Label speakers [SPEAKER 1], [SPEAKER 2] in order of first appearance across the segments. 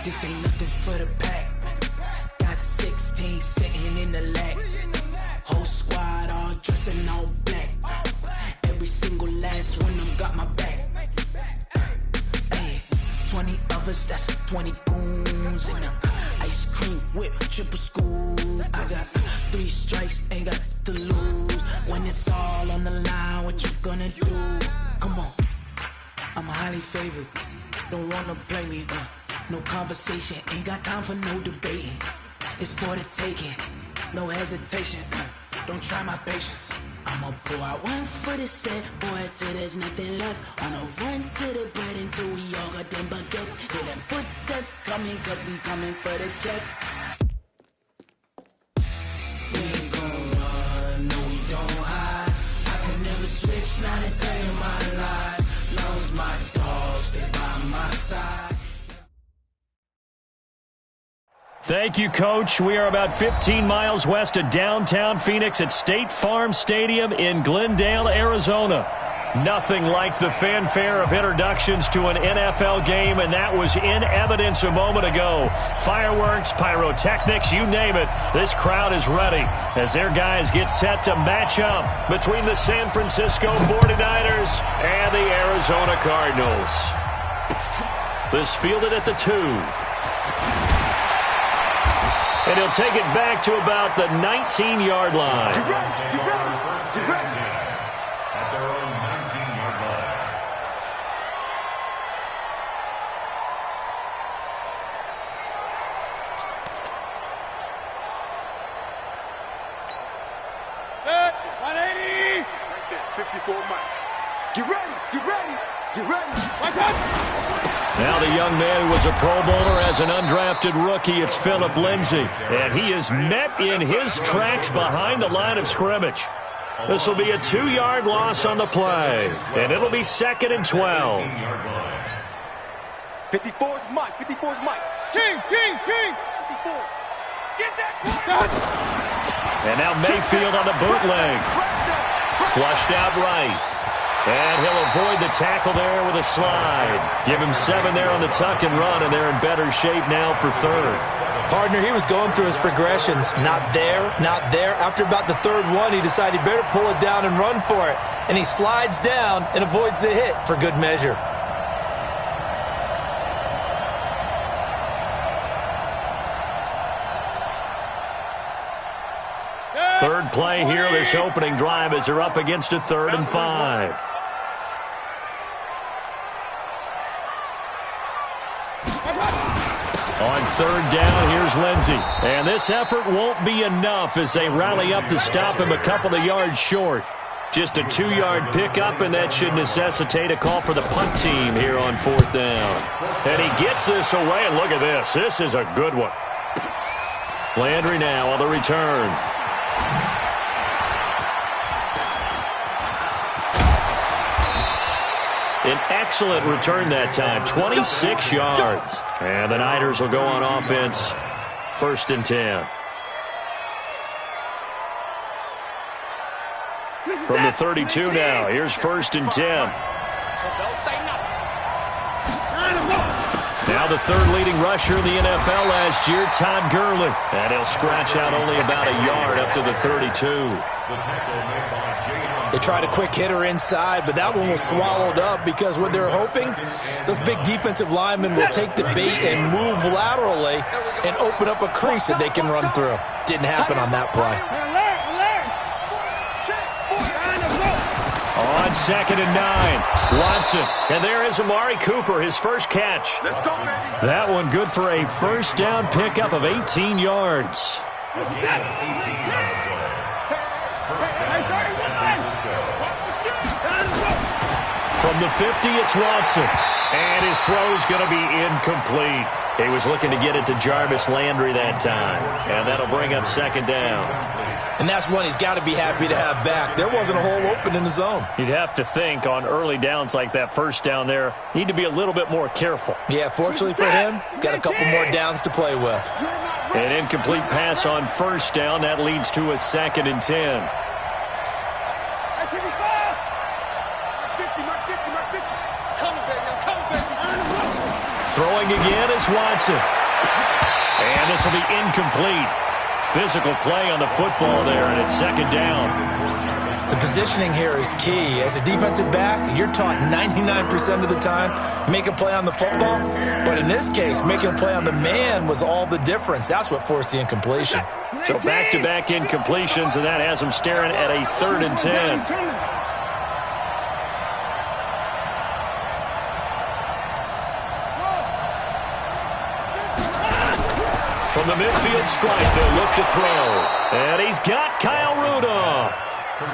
[SPEAKER 1] This ain't nothing for the pack. Got 16 sitting in the lag. Whole squad all dressing all black. Every single last one of them got my back. Hey, 20 of us, that's 20 goons in the ice cream whip, triple scoop. I got 3 strikes, ain't got to lose. When it's all on the line, what you gonna do? Come on, I'm highly favored. Don't wanna play me, no conversation. Ain't got time for no debating. It's for the taking, no hesitation. Don't try my patience. I'ma pour out one for the set, boy, till there's nothing left. On a run to the bread until we all got them baguettes. Hear them footsteps coming, cause we coming for the check. We ain't gon' run, no we don't hide. I can never switch, not a day in my life. Long as my dogs stay by my side.
[SPEAKER 2] Thank you, Coach. We are about 15 miles west of downtown Phoenix at State Farm Stadium in Glendale, Arizona. Nothing like the fanfare of introductions to an NFL game, and that was in evidence a moment ago. Fireworks, pyrotechnics, you name it. This crowd is ready as their guys get set to match up between the San Francisco 49ers and the Arizona Cardinals. This fielded at the 2. And he'll take it back to about the 19-yard line.
[SPEAKER 3] Get ready. At their own 19-yard line.
[SPEAKER 4] Set, 180.
[SPEAKER 3] 54 Mike. Get ready.
[SPEAKER 4] Watch out.
[SPEAKER 2] Now the young man who was a Pro Bowler as an undrafted rookie, it's Phillip Lindsay. And he is met in his tracks behind the line of scrimmage. This will be a 2-yard loss on the play. And it'll be 2nd and 12.
[SPEAKER 3] 54 is Mike.
[SPEAKER 4] King.
[SPEAKER 3] 54. Get that.
[SPEAKER 2] And now Mayfield on the bootleg. Flushed out right. And he'll avoid the tackle there with a slide. Give him 7 there on the tuck and run, and they're in better shape now for 3rd.
[SPEAKER 5] Partner, he was going through his progressions. Not there. After about the 3rd one, he decided he better pull it down and run for it. And he slides down and avoids the hit for good measure.
[SPEAKER 2] Third play here, this opening drive, as they're up against a 3rd and 5. On 3rd down, here's Lindsay. And this effort won't be enough as they rally up to stop him a couple of yards short. Just a 2-yard pickup, and that should necessitate a call for the punt team here on 4th down. And he gets this away, and look at this. This is a good one. Landry now on the return. An excellent return that time, 26 yards. And the Niners will go on offense, 1st and 10. From the 32 now, here's 1st and 10. Now the 3rd leading rusher in the NFL last year, Todd Gurley. And he'll scratch out only about a yard up to the 32.
[SPEAKER 5] They tried a quick hitter inside, but that one was swallowed up because what they're hoping, those big defensive linemen will take the bait and move laterally and open up a crease that they can run through. Didn't happen on that play.
[SPEAKER 2] On 2nd and 9, Watson. And there is Amari Cooper, his first catch. That one good for a 1st down pickup of 18 yards. From the 50, it's Watson. And his throw's going to be incomplete. He was looking to get it to Jarvis Landry that time. And that'll bring up 2nd down.
[SPEAKER 5] And that's one he's got to be happy to have back. There wasn't a hole open in the zone.
[SPEAKER 2] You'd have to think on early downs like that 1st down there, need to be a little bit more careful.
[SPEAKER 5] Yeah, fortunately for him, got a couple more downs to play with.
[SPEAKER 2] An incomplete pass on 1st down. That leads to a 2nd and 10. Throwing again is Watson. And this will be incomplete. Physical play on the football there, and it's second down.
[SPEAKER 5] The positioning here is key. As a defensive back, you're taught 99% of the time, make a play on the football. But in this case, making a play on the man was all the difference. That's what forced the incompletion.
[SPEAKER 2] So back-to-back incompletions, and that has them staring at a 3rd and 10. From the midfield stripe, they'll look to throw. And he's got Kyle Rudolph.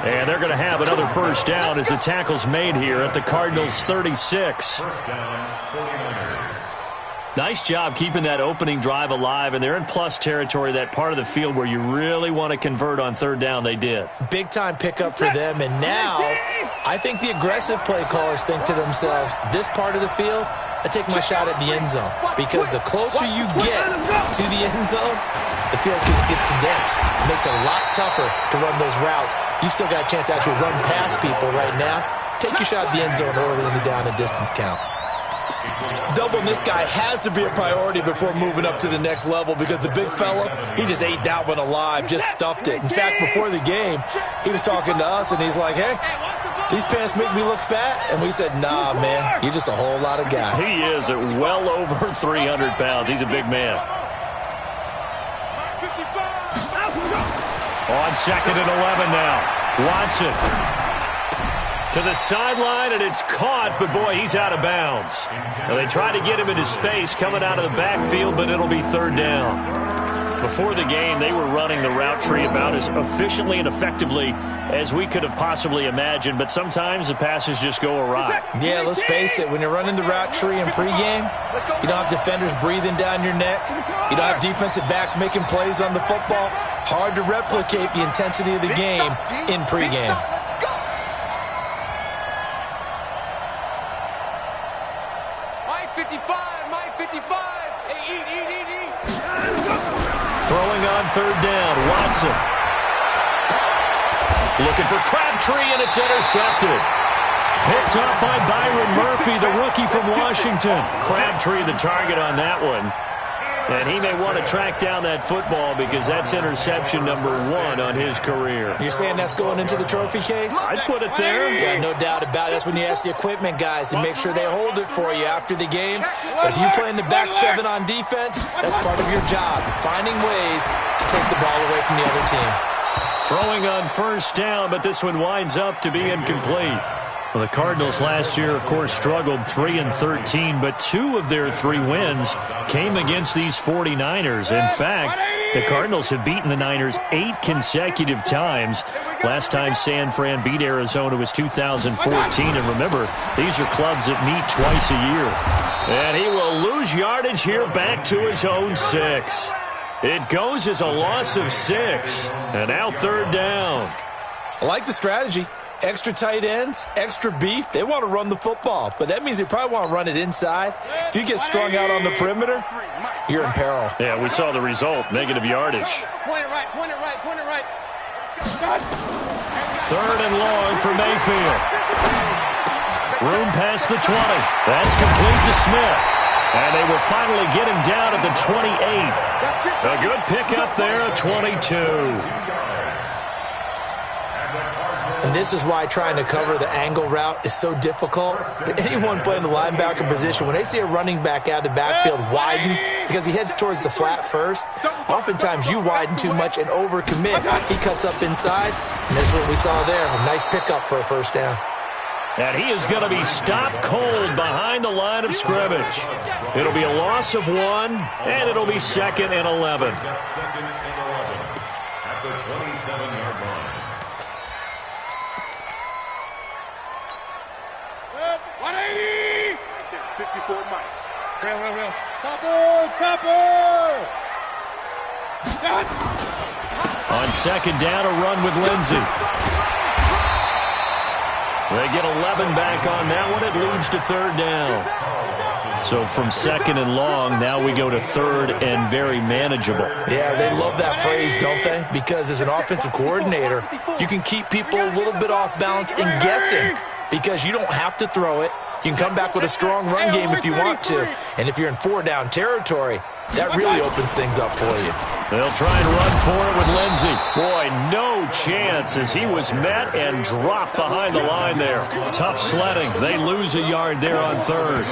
[SPEAKER 2] And they're going to have another first down as the tackle's made here at the Cardinals' 36.
[SPEAKER 3] First down, 49ers.
[SPEAKER 2] Nice job keeping that opening drive alive, and they're in plus territory, that part of the field where you really want to convert on 3rd down. They did.
[SPEAKER 5] Big-time pickup for them, and now I think the aggressive play callers think to themselves, this part of the field, I take my shot at the end zone, because the closer you get to the end zone, the field gets condensed. It makes it a lot tougher to run those routes. You still got a chance to actually run past people right now. Take your shot at the end zone early in the down and distance count. Doubling this guy has to be a priority before moving up to the next level, because the big fella, he just ate that one alive, just stuffed it. In fact, before the game, he was talking to us, and he's like, hey, these pants make me look fat. And we said, nah, man, you're just a whole lot of guy.
[SPEAKER 2] He is at well over 300 pounds. He's a big man. On 2nd and 11 now. Watson to the sideline, and it's caught, but boy, he's out of bounds. Now, they try to get him into space coming out of the backfield, but it'll be 3rd down. Before the game, they were running the route tree about as efficiently and effectively as we could have possibly imagined, but sometimes the passes just go awry.
[SPEAKER 5] Yeah, let's face it, when you're running the route tree in pregame, you don't have defenders breathing down your neck. You don't have defensive backs making plays on the football. Hard to replicate the intensity of the game in pregame.
[SPEAKER 2] Throwing on 3rd down, Watson. Looking for Crabtree, and it's intercepted. Picked up by Byron Murphy, the rookie from Washington. Crabtree the target on that one. And he may want to track down that football, because that's interception number 1 on his career.
[SPEAKER 5] You're saying that's going into the trophy case?
[SPEAKER 2] I'd put it there.
[SPEAKER 5] Yeah, no doubt about it. That's when you ask the equipment guys to make sure they hold it for you after the game. But if you play in the back 7 on defense, that's part of your job, finding ways to take the ball away from the other team.
[SPEAKER 2] Throwing on 1st down, but this one winds up to be incomplete. Well, the Cardinals last year, of course, struggled 3-13, but 2 of their 3 wins came against these 49ers. In fact, the Cardinals have beaten the Niners 8 consecutive times. Last time San Fran beat Arizona was 2014. And remember, these are clubs that meet twice a year. And he will lose yardage here back to his own 6. It goes as a loss of 6. And now 3rd down.
[SPEAKER 5] I like the strategy. Extra tight ends, extra beef. They want to run the football, but that means they probably want to run it inside. If you get strung out on the perimeter, you're in peril.
[SPEAKER 2] Yeah, we saw the result, negative yardage.
[SPEAKER 4] Point it right, point it right, point it right.
[SPEAKER 2] 3rd and long for Mayfield. Room past the 20. That's complete to Smith. And they will finally get him down at the 28. A good pickup there at 22.
[SPEAKER 5] And this is why trying to cover the angle route is so difficult. Anyone playing the linebacker position, when they see a running back out of the backfield widen, because he heads towards the flat first, oftentimes you widen too much and overcommit. He cuts up inside, and that's what we saw there. A nice pickup for a 1st down.
[SPEAKER 2] And he is going to be stopped cold behind the line of scrimmage. It'll be a loss of 1, and it'll be 2nd and 11.
[SPEAKER 3] 2nd and 11 at the 27-yard line.
[SPEAKER 4] 180! 54 Mike. Real. Topper!
[SPEAKER 2] On 2nd down, a run with Lindsey. They get 11 back on that one. It leads to 3rd down. So from 2nd and long, now we go to 3rd and very manageable.
[SPEAKER 5] Yeah, they love that phrase, don't they? Because as an offensive coordinator, you can keep people a little bit off balance and guessing, because you don't have to throw it. You can come back with a strong run game if you want to. And if you're in 4-down territory, That really opens things up for you.
[SPEAKER 2] They'll try and run for it with Lindsey. Boy, no chance as he was met and dropped behind the line there. Tough sledding. They lose a yard there on third.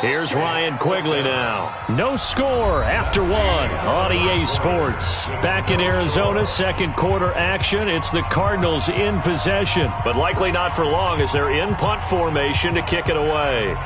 [SPEAKER 2] Here's Ryan Quigley now. No score after one on EA Sports. Back in Arizona, second quarter action. It's the Cardinals in possession, but likely not for long as they're in punt formation to kick it away.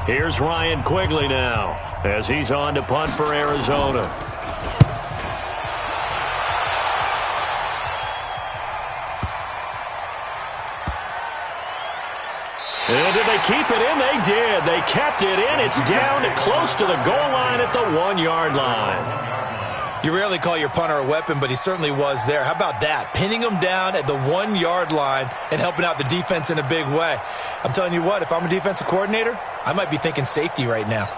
[SPEAKER 2] Here's Ryan Quigley now as he's on to punt for Arizona. And did they keep it in? They did. They kept it in. It's down to close to the goal line at the 1-yard line.
[SPEAKER 5] You rarely call your punter a weapon, but he certainly was there. How about that? Pinning him down at the 1-yard line and helping out the defense in a big way. I'm telling you what, if I'm a defensive coordinator, I might be thinking safety right now.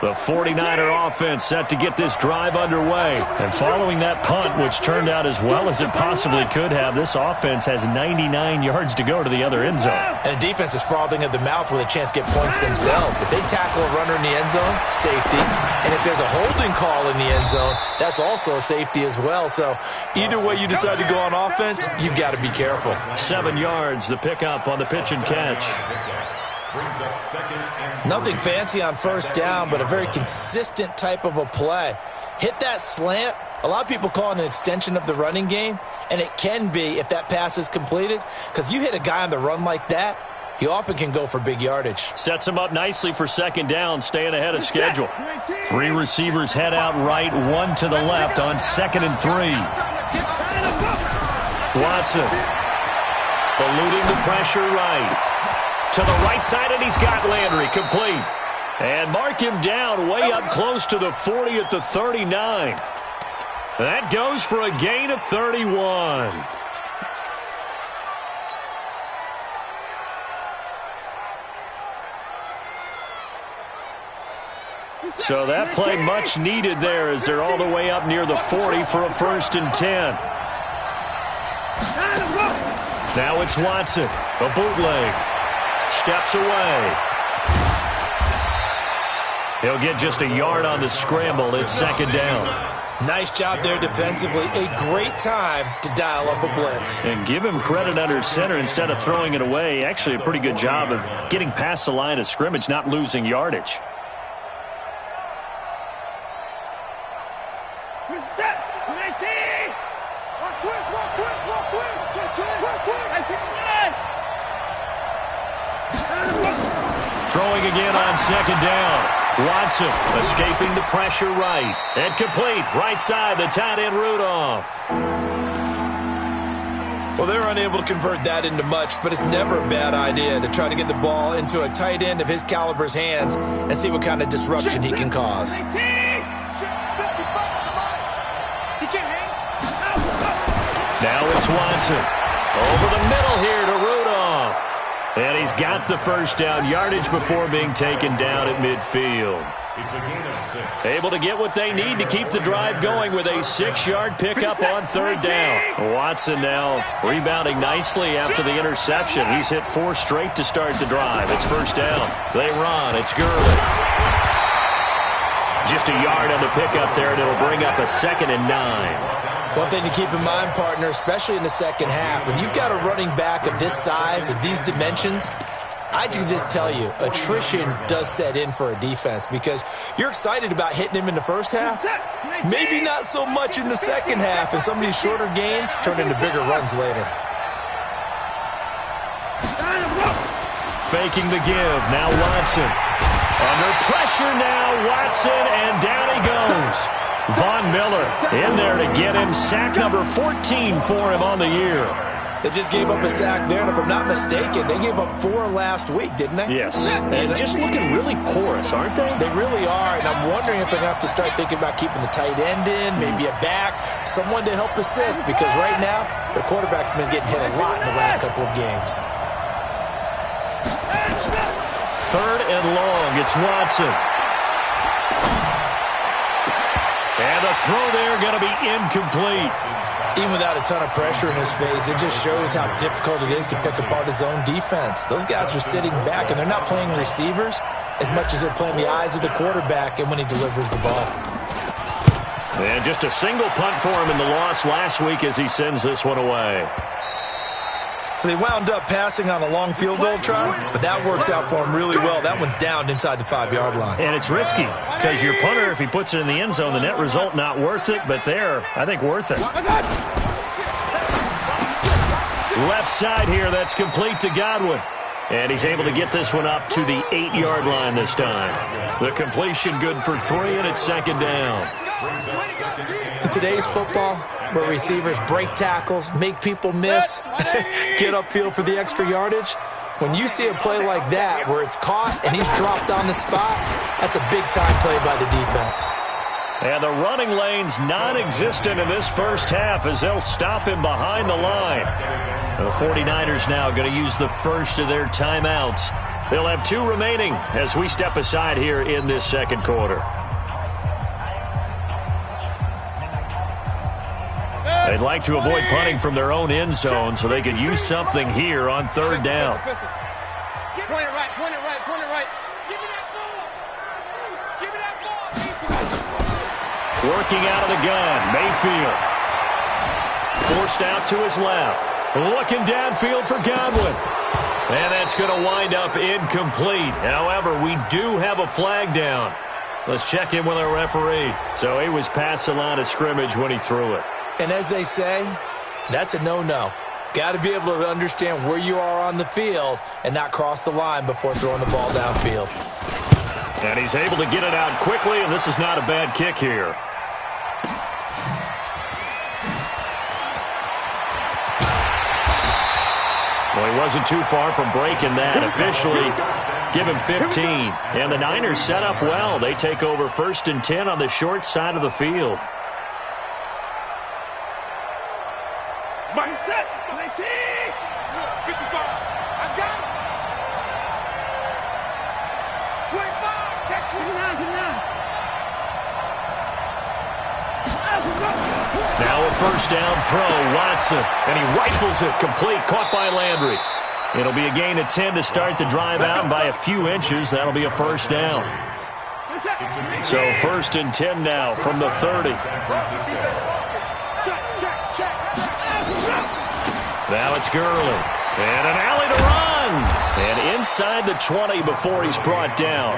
[SPEAKER 2] The 49er offense set to get this drive underway. And following that punt, which turned out as well as it possibly could have, this offense has 99 yards to go to the other end zone.
[SPEAKER 5] And the defense is frothing at the mouth with a chance to get points themselves. If they tackle a runner in the end zone, safety. And if there's a holding call in the end zone, that's also safety as well. So either way you decide to go on offense, you've got to be careful.
[SPEAKER 2] 7 yards, the pickup on the pitch and catch.
[SPEAKER 5] Nothing fancy on first down, but a very consistent type of a play. Hit that slant. A lot of people call it an extension of the running game, and it can be if that pass is completed, because you hit a guy on the run like that, he often can go for big yardage. Sets him up nicely for second down, staying ahead of schedule.
[SPEAKER 2] 3 receivers head out right, 1 to the left on 2nd and 3. Watson eluding the pressure right. To the right side, and he's got Landry complete. And mark him down way up close to the 40 at the 39. That goes for a gain of 31. So that play much needed there as they're all the way up near the 40 for a 1st and 10. Now it's Watson, a bootleg. Steps away. He'll get just a yard on the scramble. It's 2nd down.
[SPEAKER 5] Nice job there defensively. A great time to dial up a blitz.
[SPEAKER 2] And give him credit under center instead of throwing it away. Actually, a pretty good job of getting past the line of scrimmage, not losing yardage. Throwing again on 2nd down. Watson escaping the pressure right. And complete. Right side, the tight end Rudolph.
[SPEAKER 5] Well, they're unable to convert that into much, but it's never a bad idea to try to get the ball into a tight end of his caliber's hands and see what kind of disruption he can cause.
[SPEAKER 2] Now it's Watson. Over the middle here to Rudolph. And he's got the 1st down yardage before being taken down at midfield. Able to get what they need to keep the drive going with a 6-yard pickup on 3rd down. Watson now rebounding nicely after the interception. He's hit 4 straight to start the drive. It's 1st down. They run. It's Gurley. Just a yard on the pickup there, and it'll bring up a 2nd and 9.
[SPEAKER 5] One thing to keep in mind, partner, especially in the second half, when you've got a running back of this size, of these dimensions, I can just tell you, attrition does set in for a defense because you're excited about hitting him in the first half, maybe not so much in the second half, and some of these shorter gains turn into bigger runs later.
[SPEAKER 2] Faking the give, now Watson. Under pressure now, Watson, and down he goes. Von Miller in there to get him. Sack number 14 for him on the year.
[SPEAKER 5] They just gave up a sack there, and if I'm not mistaken, they gave up 4 last week, didn't they?
[SPEAKER 2] Yes, and just looking really porous, aren't they?
[SPEAKER 5] They really are, and I'm wondering if they're going to have to start thinking about keeping the tight end in, maybe a back, someone to help assist, because right now, their quarterback's been getting hit a lot in the last couple of games.
[SPEAKER 2] 3rd and long. It's Watson. And the throw there going to be incomplete.
[SPEAKER 5] Even without a ton of pressure in his face, it just shows how difficult it is to pick apart his own defense. Those guys are sitting back, and they're not playing receivers as much as they're playing the eyes of the quarterback and when he delivers the ball.
[SPEAKER 2] And just a single punt for him in the loss last week as he sends this one away.
[SPEAKER 5] So they wound up passing on a long field goal try, but that works out for him really well. That one's down inside the 5-yard line.
[SPEAKER 2] And it's risky because your punter, if he puts it in the end zone, the net result not worth it, but there, I think worth it. Left side here, that's complete to Godwin. And he's able to get this one up to the 8-yard line this time. The completion good for 3, and it's 2nd down.
[SPEAKER 5] In today's football, where receivers break tackles, make people miss, get upfield for the extra yardage, when you see a play like that where it's caught and he's dropped on the spot, that's a big-time play by the defense.
[SPEAKER 2] And the running lane's non-existent in this first half as they'll stop him behind the line. The 49ers now going to use the first of their timeouts. They'll have 2 remaining as we step aside here in this second quarter. They'd like to avoid punting from their own end zone so they could use something here on 3rd down.
[SPEAKER 4] Point it right, point it right, point it right. Give me that ball. Give me that ball.
[SPEAKER 2] Working out of the gun, Mayfield. Forced out to his left. Looking downfield for Godwin. And that's going to wind up incomplete. However, we do have a flag down. Let's check in with our referee. So he was past the line of scrimmage when he threw it.
[SPEAKER 5] And as they say, that's a no-no. Got to be able to understand where you are on the field and not cross the line before throwing the ball downfield.
[SPEAKER 2] And he's able to get it out quickly, and this is not a bad kick here. Well, he wasn't too far from breaking that. Officially, give him 15. And the Niners set up well. They take over 1st and 10 on the short side of the field.
[SPEAKER 4] Mindset, 19, 55. I got it. 25, check 29, 29.
[SPEAKER 2] Now a 1st down throw, Watson. And he rifles it complete, caught by Landry. It'll be a gain of 10 to start the drive out, and by a few inches, that'll be a 1st down. So 1st and 10 now from the 30. Now it's Gurley. And an alley to run. And inside the 20 before he's brought down.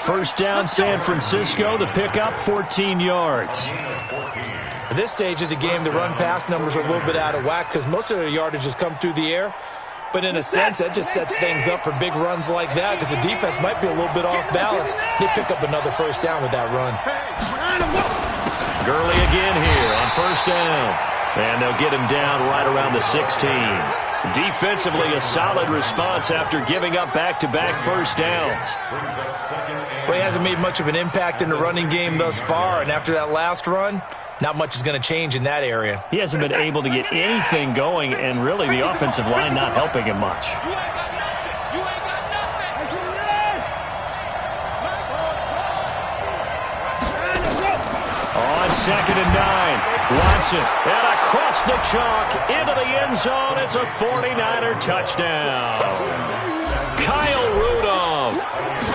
[SPEAKER 2] 1st down, San Francisco. The pickup, 14 yards.
[SPEAKER 5] At this stage of the game, the run-pass numbers are a little bit out of whack because most of their yardage has come through the air. But in a sense, that just sets things up for big runs like that because the defense might be a little bit off balance. They pick up another 1st down with that run.
[SPEAKER 2] Gurley again here on 1st down. And they'll get him down right around the 16. Defensively, a solid response after giving up back-to-back 1st downs.
[SPEAKER 5] Well, he hasn't made much of an impact in the running game thus far, and after that last run, not much is going to change in that area.
[SPEAKER 2] He hasn't been able to get anything going, and really the offensive line not helping him much. On 2nd and 9. Watson, and across the chalk, into the end zone. It's a 49er touchdown. Kyle Rudolph,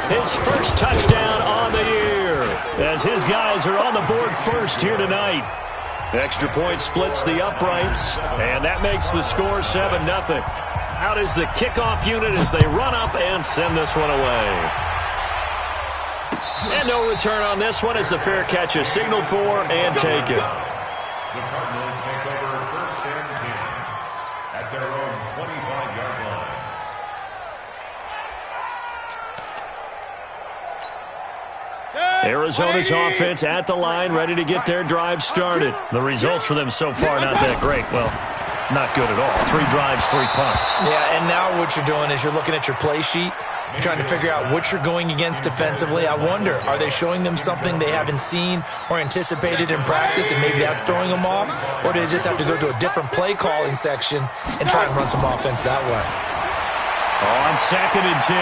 [SPEAKER 2] his 1st touchdown on the year, as his guys are on the board first here tonight. Extra point splits the uprights, and that makes the score 7-0. Out is the kickoff unit as they run up and send this one away. And no return on this one as the fair catch is signaled for and taken.
[SPEAKER 3] The Cardinals take over 1st and 10 at their own 25-yard line.
[SPEAKER 2] Arizona's offense at the line, ready to get their drive started. The results for them so far not that great. Well, not good at all. 3 drives, 3 punts.
[SPEAKER 5] Yeah, and now what you're doing is you're looking at your play sheet. You're trying to figure out what you're going against defensively. I wonder, are they showing them something they haven't seen or anticipated in practice, and maybe that's throwing them off? Or do they just have to go to a different play calling section and try and run some offense that way?
[SPEAKER 2] On 2nd and 10,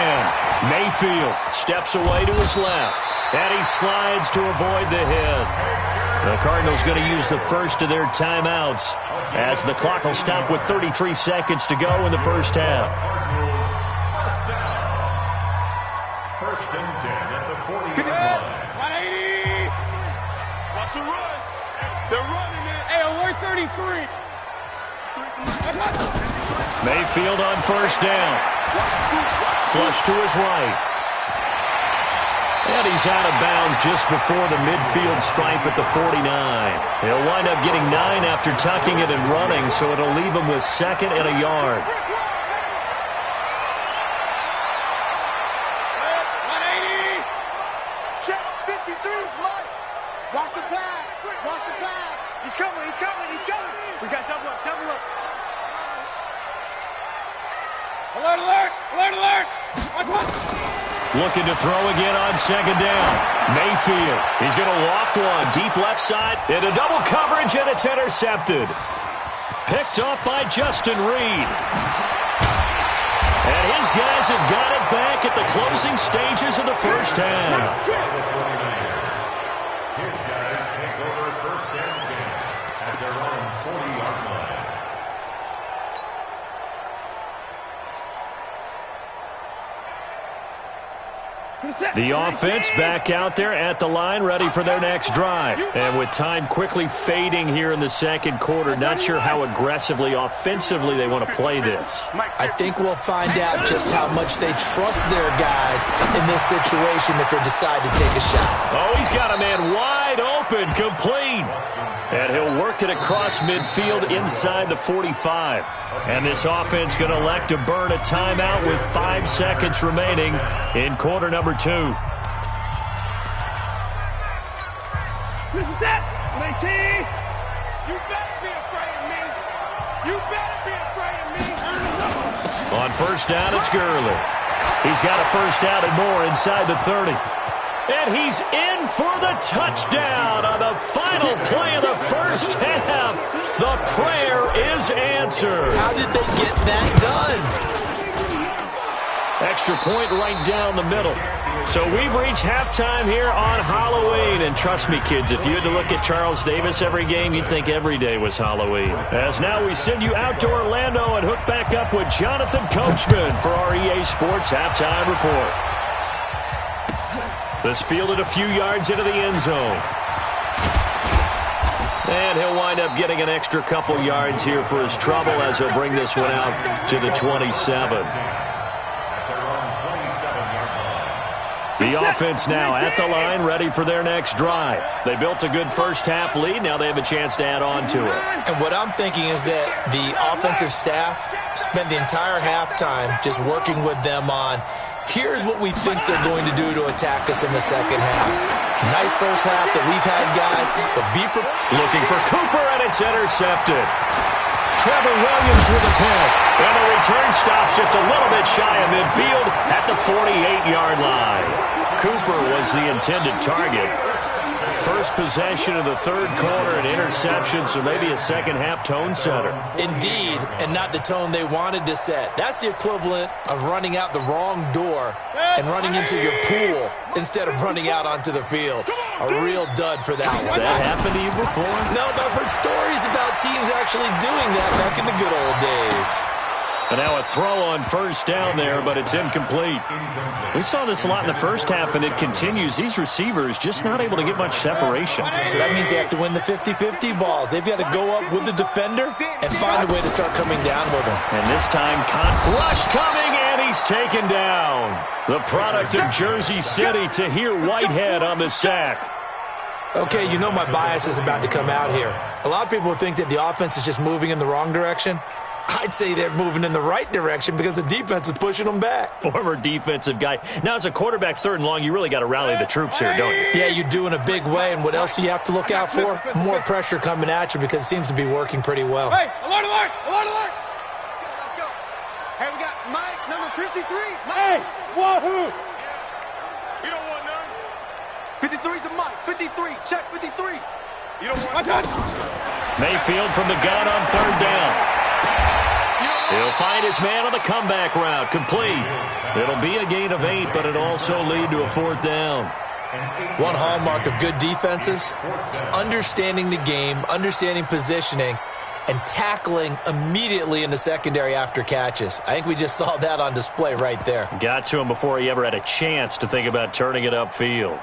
[SPEAKER 2] Mayfield steps away to his left, and he slides to avoid the hit. The Cardinals going to use the first of their timeouts as the clock will stop with 33 seconds to go in the first half.
[SPEAKER 3] First and 10 at the 40-yard line.
[SPEAKER 4] 180. Watch the run. They're running it. Hey, alert 33.
[SPEAKER 2] Mayfield on first down. Flush to his right. And he's out of bounds just before the midfield stripe at the 49. He'll wind up getting 9 after tucking it and running, so it'll leave him with 2nd and a yard.
[SPEAKER 4] 180. Check 53's Mike. Watch the pass. Watch the pass. He's coming. He's coming. He's coming. We got double up. Double up. Alert, alert. Alert, alert. Watch, watch.
[SPEAKER 2] Looking to throw again on 2nd down. Mayfield. He's going to loft one deep left side into double coverage, and it's intercepted. Picked off by Justin Reed. And his guys have got it back at the closing stages of the first half.
[SPEAKER 3] His guys take over first and 10 at their own 40-yard line.
[SPEAKER 2] The offense back out there at the line, ready for their next drive. And with time quickly fading here in the second quarter, not sure how aggressively, offensively they want to play this.
[SPEAKER 5] I think we'll find out just how much they trust their guys in this situation if they decide to take a shot.
[SPEAKER 2] Oh, he's got a man wide open, complete. And he'll work it across midfield inside the 45. And this offense going to elect to burn a timeout with 5 seconds remaining in quarter number 2.
[SPEAKER 4] This is it. 19. You better be afraid of me. You better be afraid of me.
[SPEAKER 2] On first down, it's Gurley. He's got a first down and more inside the 30. And he's in for the touchdown on the final play of the first half. The prayer is answered.
[SPEAKER 5] How did they get that done?
[SPEAKER 2] Extra point right down the middle. So we've reached halftime here on Halloween. And trust me, kids, if you had to look at Charles Davis every game, you'd think every day was Halloween. As now we send you out to Orlando and hook back up with Jonathan Coachman for our EA Sports Halftime Report. This fielded a few yards into the end zone. And he'll wind up getting an extra couple yards here for his trouble as he'll bring this one out to the 27. The offense now at the line, ready for their next drive. They built a good first half lead. Now they have a chance to add on to it.
[SPEAKER 5] And what I'm thinking is that the offensive staff spent the entire halftime just working with them on, here's what we think they're going to do to attack us in the second half. Nice first half that we've had, guys, but be
[SPEAKER 2] looking for Cooper, and it's intercepted. Trevor Williams with a pick. And the return stops just a little bit shy of midfield at the 48-yard line. Cooper was the intended target. First possession of the third quarter, an interception, so maybe a second-half tone setter.
[SPEAKER 5] Indeed, and not the tone they wanted to set. That's the equivalent of running out the wrong door and running into your pool instead of running out onto the field. A real dud for that one.
[SPEAKER 2] Has that happened to you before?
[SPEAKER 5] No, but I've heard stories about teams actually doing that back in the good old days.
[SPEAKER 2] And now a throw on first down there, but it's incomplete. We saw this a lot in the first half, and it continues. These receivers just not able to get much separation.
[SPEAKER 5] So that means they have to win the 50-50 balls. They've got to go up with the defender and find a way to start coming down with them.
[SPEAKER 2] And this time, rush coming, and he's taken down. The product of Jersey City, Tahir Whitehead on the sack.
[SPEAKER 5] Okay, you know my bias is about to come out here. A lot of people think that the offense is just moving in the wrong direction. I'd say they're moving in the right direction because the defense is pushing them back.
[SPEAKER 2] Former defensive guy. Now, as a quarterback, third and long, you really got to rally the troops here, don't you?
[SPEAKER 5] Yeah, you do in a big way. And what else do you have to look out for? More pressure coming at you because it seems to be working pretty well.
[SPEAKER 4] Hey, alert, alert, alert, alert. Let's go. Hey, we got Mike, number 53. Mike. Hey, wahoo. You don't want none. 53's the Mike. 53, check 53. You don't want none.
[SPEAKER 2] Mayfield from the gun on third down. He'll find his man on the comeback route. Complete. It'll be a gain of 8, but it also lead to a 4th down.
[SPEAKER 5] One hallmark of good defenses is understanding the game, understanding positioning, and tackling immediately in the secondary after catches. I think we just saw that on display right there.
[SPEAKER 2] Got to him before he ever had a chance to think about turning it upfield.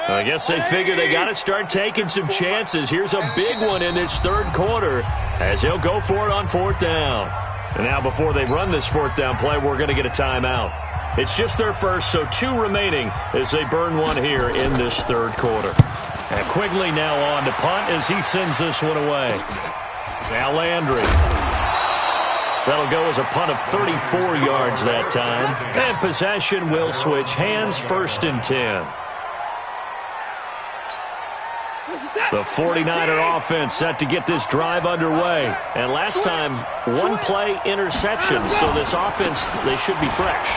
[SPEAKER 2] I guess they figure they got to start taking some chances. Here's a big one in this 3rd quarter as he'll go for it on 4th down. And now before they run this 4th down play, we're going to get a timeout. It's just their first, so 2 remaining as they burn one here in this 3rd quarter. And Quigley now on to punt as he sends this one away. Now Landry. That'll go as a punt of 34 yards that time. And possession will switch hands, 1st and 10. The 49er offense set to get this drive underway. And last time, 1-play interception. So this offense, they should be fresh.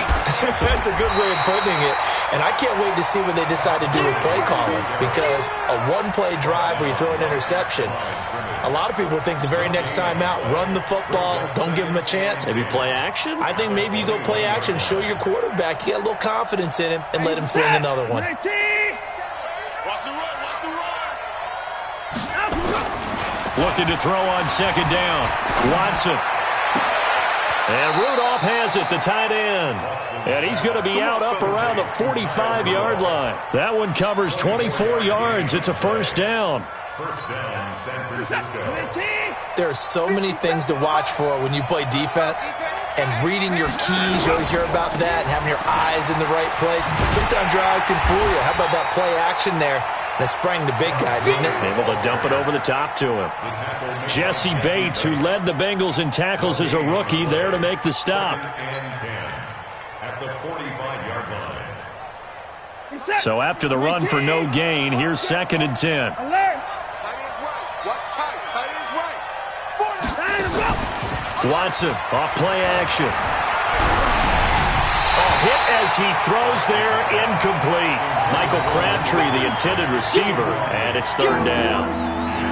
[SPEAKER 5] That's a good way of putting it. And I can't wait to see what they decide to do with play calling. Because a 1-play drive where you throw an interception, a lot of people think the very next time out, run the football, don't give them a chance.
[SPEAKER 2] Maybe play action?
[SPEAKER 5] I think maybe you go play action, show your quarterback, you get a little confidence in him, and let him fling another one.
[SPEAKER 2] Looking to throw on 2nd down. Watson. And Rudolph has it, the tight end. And he's going to be out up around the 45-yard line. That one covers 24 yards. It's a 1st down.
[SPEAKER 3] 1st down, San Francisco.
[SPEAKER 5] There are so many things to watch for when you play defense. And reading your keys, you always hear about that, and having your eyes in the right place. Sometimes your eyes can fool you. How about that play action there? And it sprang the big guy, didn't it?
[SPEAKER 2] Able to dump it over the top to him. Jesse Bates, who led the Bengals in tackles as a rookie, there to make the stop.
[SPEAKER 3] 2nd and 10 at the 45-yard line.
[SPEAKER 2] So after the run for no gain, here's 2nd and 10.
[SPEAKER 4] Tight end's right. Watch tight. Tight end's right.
[SPEAKER 2] Watson off play action. Hit as he throws there, incomplete. Michael Crabtree, the intended receiver, and it's 3rd down.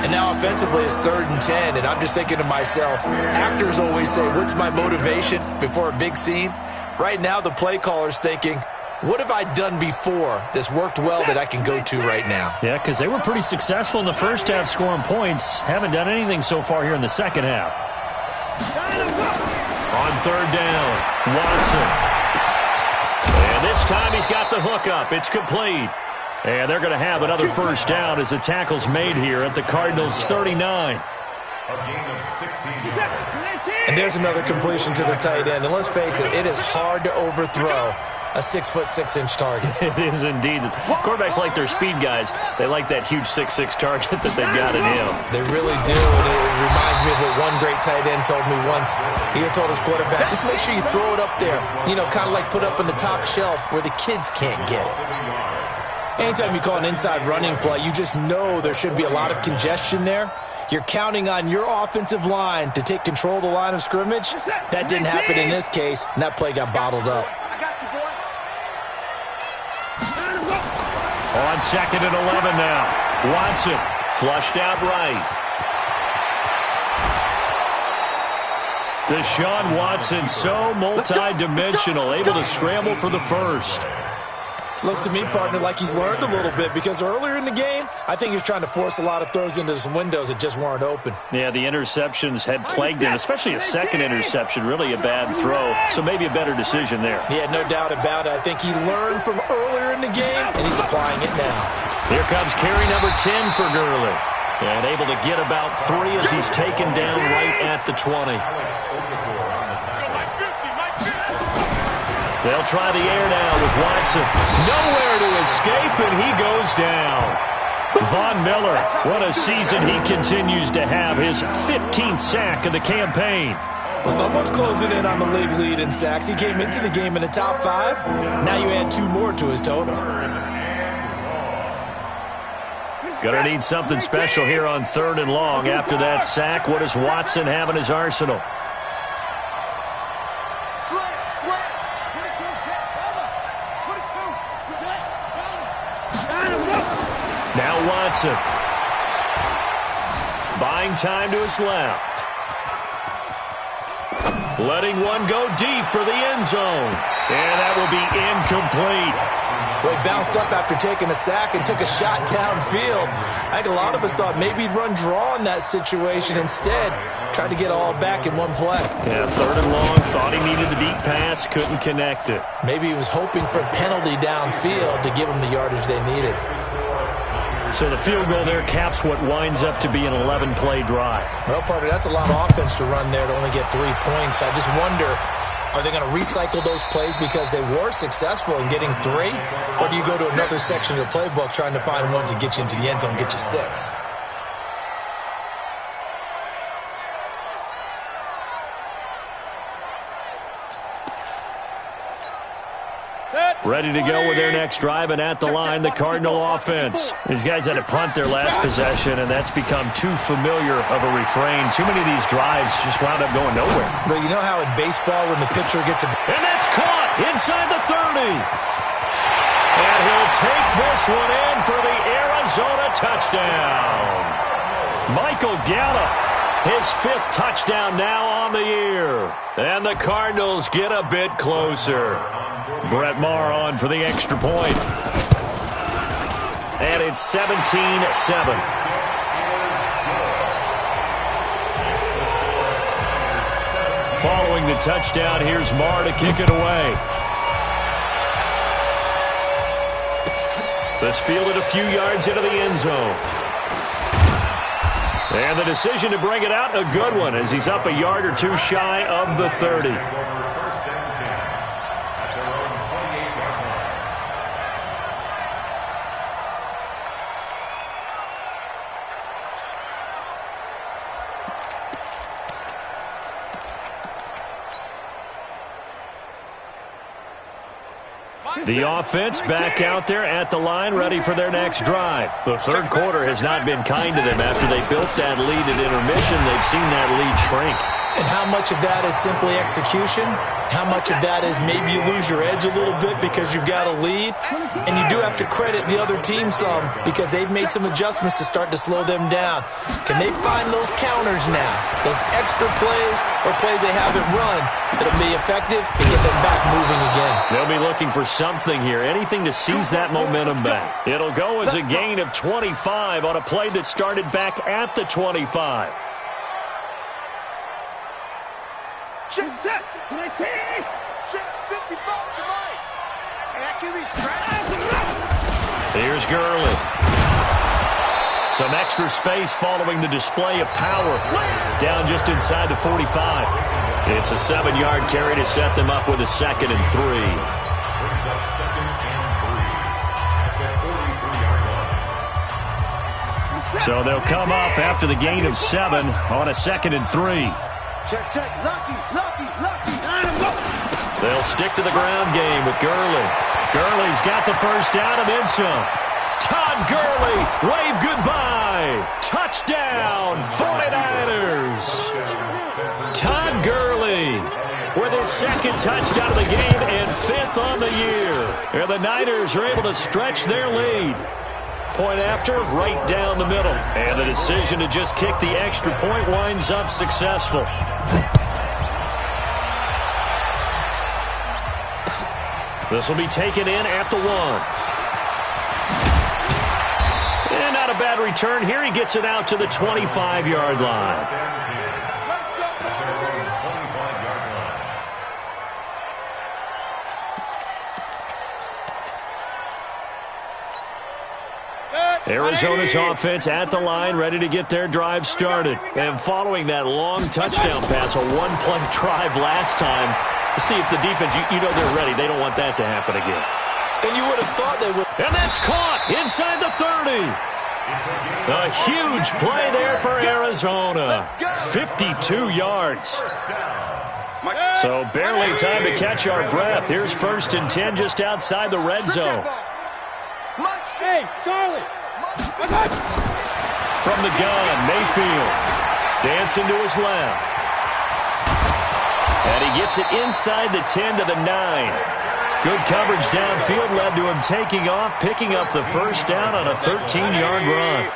[SPEAKER 5] And now offensively it's 3rd and 10, and I'm just thinking to myself, actors always say, what's my motivation before a big scene? Right now the play caller's thinking, what have I done before that's worked well that I can go to right now?
[SPEAKER 2] Yeah, because they were pretty successful in the first half scoring points. Haven't done anything so far here in the second half. On 3rd down, Watson. And this time he's got the hook up. It's complete. And they're going to have another 1st down as the tackle's made here at the Cardinals' 39.
[SPEAKER 3] A gain of 16 yards.
[SPEAKER 5] And there's another completion to the tight end. And let's face it, it is hard to overthrow a 6'6" target.
[SPEAKER 2] It is indeed. Quarterbacks like their speed guys. They like that huge 6'6" target that they've got in him.
[SPEAKER 5] They really do, and it reminds me of what one great tight end told me once. He had told his quarterback, just make sure you throw it up there, you know, kind of like put up in the top shelf where the kids can't get it. Anytime you call an inside running play, you just know there should be a lot of congestion there. You're counting on your offensive line to take control of the line of scrimmage. That didn't happen in this case, and that play got bottled up.
[SPEAKER 4] I got you, boy.
[SPEAKER 2] On 2nd and 11 now. Watson flushed out right. Deshaun Watson, so multi-dimensional, able to scramble for the 1st.
[SPEAKER 5] Looks to me, partner, like he's learned a little bit because earlier in the game, I think he was trying to force a lot of throws into some windows that just weren't open.
[SPEAKER 2] Yeah, the interceptions had plagued him, especially a 2nd interception, really a bad throw. So maybe a better decision there.
[SPEAKER 5] Yeah, no doubt about it. I think he learned from earlier in the game, and he's applying it now.
[SPEAKER 2] Here comes carry number 10 for Gurley. And able to get about 3 as he's taken down right at the 20. They'll try the air now with Watson. Nowhere to escape, and he goes down. Von Miller, what a season he continues to have. His 15th sack of the campaign.
[SPEAKER 5] Well, someone's closing in on the league lead in sacks. He came into the game in the top 5. Now you add 2 more to his total.
[SPEAKER 2] Gonna need something special here on 3rd and long. After that sack, what does Watson have in his arsenal? Now Watson. buying time to his left. Letting one go deep for the end zone. And that will be incomplete.
[SPEAKER 5] Well, he bounced up after taking a sack and took a shot downfield. I think a lot of us thought maybe he'd run draw in that situation. Instead, tried to get all back in one play.
[SPEAKER 2] Yeah, 3rd and long. Thought he needed the deep pass. Couldn't connect it.
[SPEAKER 5] Maybe he was hoping for a penalty downfield to give him the yardage they needed.
[SPEAKER 2] So the field goal there caps what winds up to be an 11-play drive.
[SPEAKER 5] Well, partner, that's a lot of offense to run there to only get 3 points. I just wonder, are they going to recycle those plays because they were successful in getting 3? Or do you go to another section of the playbook trying to find ones that get you into the end zone and get you 6?
[SPEAKER 2] Ready to go with their next drive, and at the line, the Cardinal offense. These guys had to punt their last possession, and that's become too familiar of a refrain. Too many of these drives just wound up going nowhere.
[SPEAKER 5] But you know how in baseball when the pitcher gets a...
[SPEAKER 2] And that's caught inside the 30. And he'll take this one in for the Arizona touchdown. Michael Gallup, his 5th touchdown now on the year. And the Cardinals get a bit closer. Brett Maher on for the extra point. And it's 17-7. Following the touchdown, here's Maher to kick it away. This fielded a few yards into the end zone. And the decision to bring it out, a good one, as he's up a yard or 2 shy of the 30. The offense back out there at the line, ready for their next drive. The 3rd quarter has not been kind to them. After they built that lead at intermission, they've seen that lead shrink.
[SPEAKER 5] And how much of that is simply execution? How much of that is maybe you lose your edge a little bit because you've got a lead? And you do have to credit the other team some because they've made some adjustments to start to slow them down. Can they find those counters now? Those extra plays or plays they haven't run that'll be effective and get them back moving again?
[SPEAKER 2] They'll be looking for something here, anything to seize that momentum back. It'll go as a gain of 25 on a play that started back at the 25.
[SPEAKER 4] Check set. 19. Check 55 to Mike. And that QB's trash.
[SPEAKER 2] Here's Gurley. Some extra space following the display of power. Down just inside the 45. It's a 7-yard carry to set them up with a 2nd and 3.
[SPEAKER 3] Brings up 2nd and 3 at the 43-yard line.
[SPEAKER 2] So they'll come up after the gain of 7 on a 2nd and 3.
[SPEAKER 4] Check. Lucky.
[SPEAKER 2] They'll stick to the ground game with Gurley. Gurley's got the first down and then some. Todd Gurley, wave goodbye. Touchdown, 49ers. Todd Gurley with his 2nd touchdown of the game and 5th on the year. And the Niners are able to stretch their lead. Point after, right down the middle. And the decision to just kick the extra point winds up successful. This will be taken in at the 1. And not a bad return here. He gets it out to the 25-yard line. Arizona's offense at the line, ready to get their drive started. And following that long touchdown pass, a 1-play drive last time, to see if the defense, you know they're ready. They don't want that to happen again.
[SPEAKER 5] And you would have thought they would.
[SPEAKER 2] And that's caught inside the 30. A huge play there for Arizona. 52 yards. So barely time to catch our breath. Here's 1st and 10 just outside the red zone.
[SPEAKER 4] Hey, Charlie.
[SPEAKER 2] From the gun, Mayfield. Dancing to his left. And he gets it inside the 10 to the 9. Good coverage downfield led to him taking off, picking up the first down on a 13-yard run.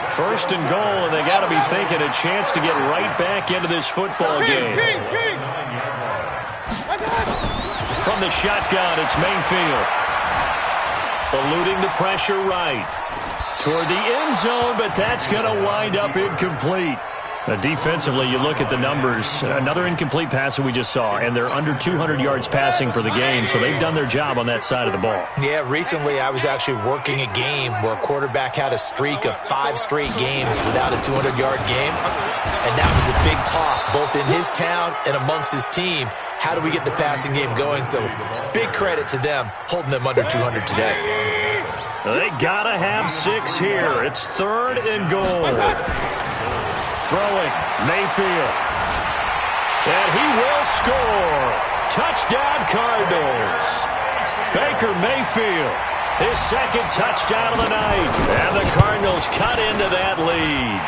[SPEAKER 2] First and goal, and they got to be thinking a chance to get right back into this football game. From the shotgun, it's Mayfield. Eluding the pressure right. Toward the end zone, but that's going to wind up incomplete. Defensively, you look at the numbers. Another incomplete pass that we just saw, and they're under 200 yards passing for the game, so they've done their job on that side of the ball.
[SPEAKER 5] Yeah, recently I was actually working a game where a quarterback had a streak of 5 straight games without a 200-yard game, and that was a big talk, both in his town and amongst his team. How do we get the passing game going? So big credit to them, holding them under 200 today.
[SPEAKER 2] They got to have 6 here. It's 3rd and goal. Throwing, Mayfield. And he will score. Touchdown, Cardinals. Baker Mayfield, his 2nd touchdown of the night. And the Cardinals cut into that lead.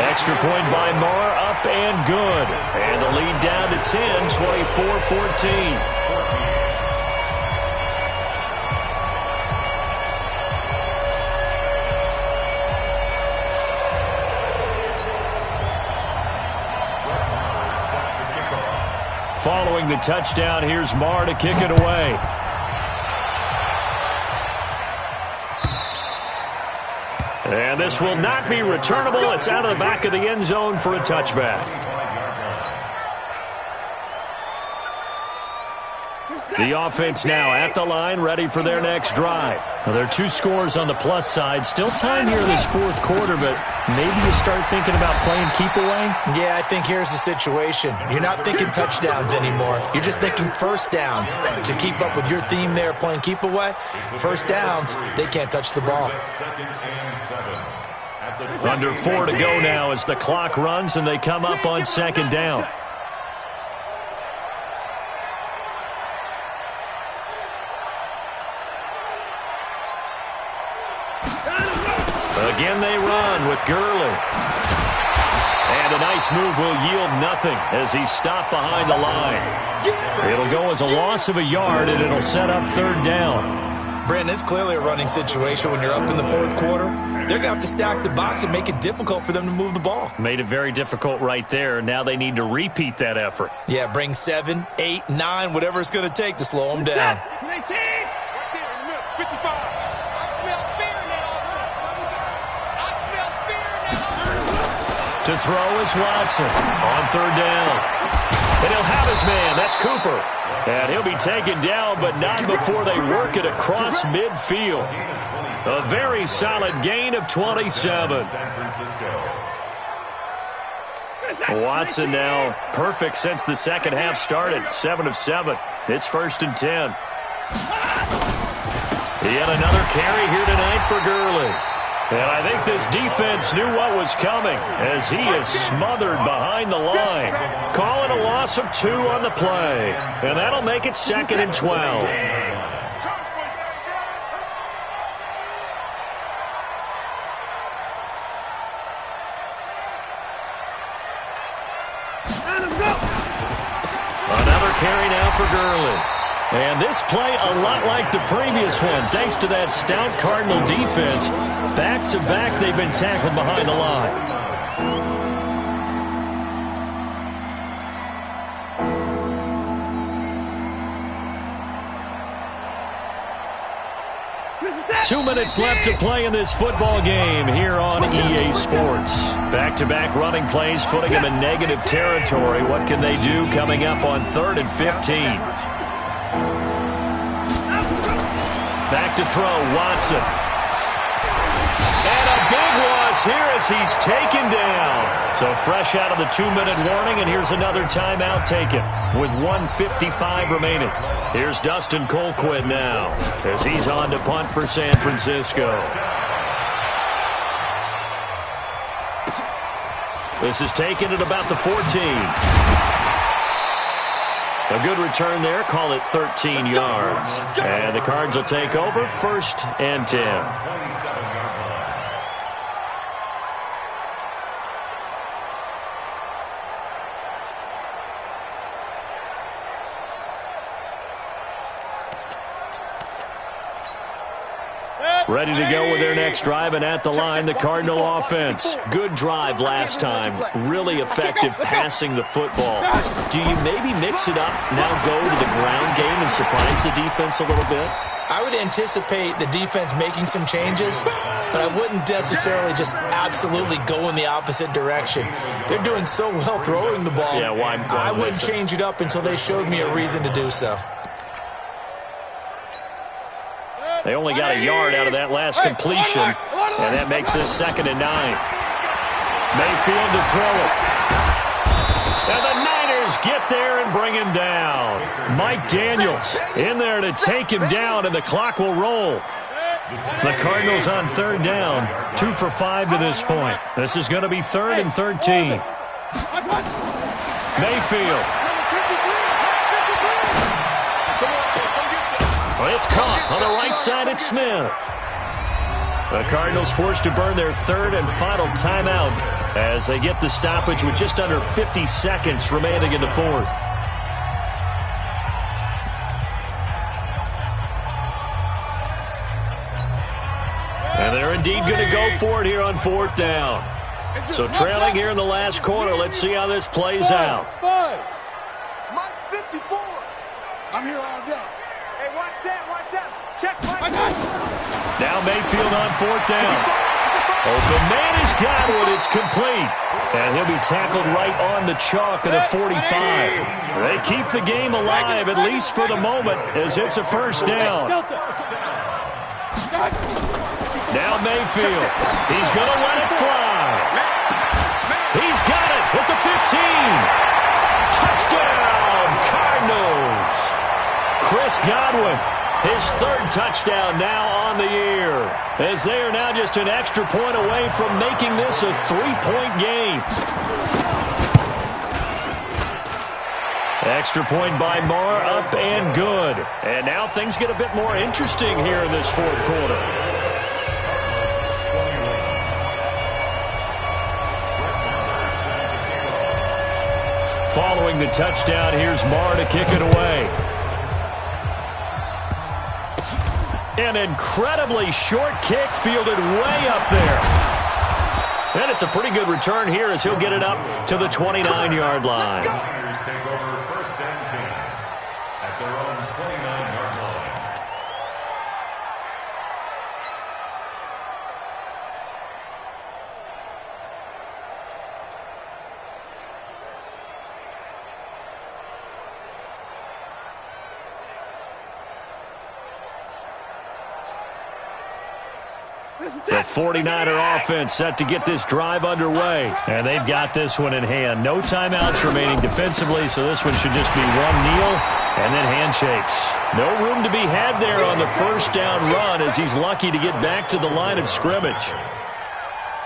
[SPEAKER 2] Extra point by Marr, up and good. And the lead down to 10, 24-14. Following the touchdown, here's Marr to kick it away. And this will not be returnable. It's out of the back of the end zone for a touchback. The offense now at the line, ready for their next drive. Now, there are 2 scores on the plus side. Still time here in this 4th quarter, but maybe you start thinking about playing keep away?
[SPEAKER 5] Yeah, I think here's the situation. You're not thinking touchdowns anymore. You're just thinking first downs. To keep up with your theme there, playing keep away, first downs, they can't touch the ball.
[SPEAKER 2] Under 4 to go now as the clock runs and they come up on 2nd down. Again they run with Gurley. And a nice move will yield nothing as he's stopped behind the line. It'll go as a loss of a yard, and it'll set up 3rd down.
[SPEAKER 5] Brandon, it's clearly a running situation when you're up in the 4th quarter. They're going to have to stack the box and make it difficult for them to move the ball.
[SPEAKER 2] Made it very difficult right there. Now they need to repeat that effort.
[SPEAKER 5] Yeah, bring 7, 8, 9, whatever it's going to take to slow them down.
[SPEAKER 2] To throw is Watson on 3rd down. And he'll have his man. That's Cooper. And he'll be taken down, but not before they work it across midfield. A very solid gain of 27. Watson now perfect since the 2nd half started. 7 of 7. It's 1st and 10. Yet another carry here tonight for Gurley. And I think this defense knew what was coming as he is smothered behind the line. Calling a loss of 2 on the play. And that'll make it 2nd and 12. Another carry now for Gurley. And this play a lot like the previous one, thanks to that stout Cardinal defense. Back-to-back, they've been tackled behind the line. Two minutes left to play in this football game here on EA Sports. Back-to-back running plays, putting them in negative territory. What can they do coming up on 3rd and 15? Back to throw, Watson. And a big loss here as he's taken down. So fresh out of the 2-minute warning, and here's another timeout taken with 1:55 remaining. Here's Dustin Colquitt now as he's on to punt for San Francisco. This is taken at about the 14. A good return there. Call it 13 yards. And the Cards will take over 1st and 10. Ready to go with their next drive, and at the line, the Cardinal offense. Good drive last time. Really effective passing the football. Do you maybe mix it up, now go to the ground game and surprise the defense a little bit?
[SPEAKER 5] I would anticipate the defense making some changes, but I wouldn't necessarily just absolutely go in the opposite direction. They're doing so well throwing the ball.
[SPEAKER 2] Yeah, why
[SPEAKER 5] I wouldn't change it up until they showed me a reason to do so.
[SPEAKER 2] They only got a yard out of that last completion, and that makes this 2nd and 9. Mayfield to throw it. And the Niners get there and bring him down. Mike Daniels in there to take him down, and the clock will roll. The Cardinals on 3rd down, 2 for 5 to this point. This is going to be 3rd and 13. Mayfield. Well, it's caught on the right side at Smith. The Cardinals forced to burn their 3rd and final timeout as they get the stoppage with just under 50 seconds remaining in the 4th. And they're indeed going to go for it here on 4th down. So trailing here in the last quarter, let's see how this plays out.
[SPEAKER 4] Mike 54. I'm here all day. Hey, watch that. Check, Mike.
[SPEAKER 2] Now Mayfield on 4th down. Open man is Godwin. It's complete. And he'll be tackled right on the chalk of the 45. They keep the game alive, at least for the moment, as it's a 1st down. Now Mayfield. He's going to let it fly. He's got it at the 15. Touchdown, Cardinals. Chris Godwin, his 3rd touchdown now on the year, as they are now just an extra point away from making this a 3-point game. Extra point by Marr, up and good. And now things get a bit more interesting here in this 4th quarter. Following the touchdown, here's Marr to kick it away. An incredibly short kick fielded way up there. And it's a pretty good return here as he'll get it up to the 29-yard line.
[SPEAKER 3] Niners take over 1st and 10 at their own 29-yard line.
[SPEAKER 2] The 49er offense set to get this drive underway. And they've got this one in hand. No timeouts remaining defensively, so this one should just be one kneel and then handshakes. No room to be had there on the 1st down run as he's lucky to get back to the line of scrimmage.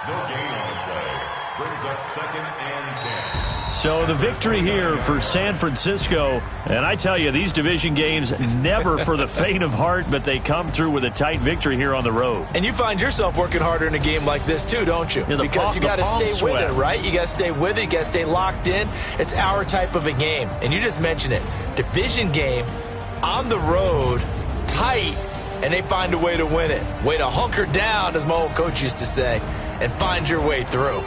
[SPEAKER 3] No gain on the play. Brings up 2nd and 10.
[SPEAKER 2] So the victory here for San Francisco, and I tell you, these division games never for the faint of heart, but they come through with a tight victory here on the road.
[SPEAKER 5] And you find yourself working harder in a game like this too, don't you?
[SPEAKER 2] Yeah,
[SPEAKER 5] because you got to stay with it, right? You got to stay with it. You got to stay locked in. It's our type of a game. And you just mentioned it. Division game, on the road, tight, and they find a way to win it. Way to hunker down, as my old coach used to say, and find your way through.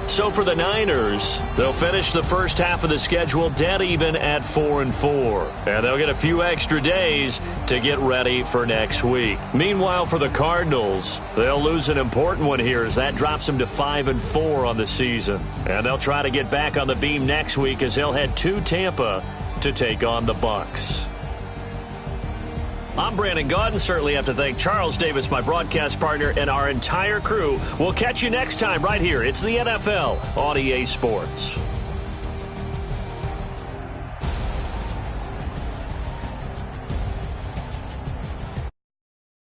[SPEAKER 2] So for the Niners, they'll finish the 1st half of the schedule dead even at 4-4. And they'll get a few extra days to get ready for next week. Meanwhile, for the Cardinals, they'll lose an important one here as that drops them to 5-4 on the season. And they'll try to get back on the beam next week as they'll head to Tampa to take on the Bucs. I'm Brandon Gaudin. Certainly have to thank Charles Davis, my broadcast partner, and our entire crew. We'll catch you next time right here. It's the NFL on EA Sports.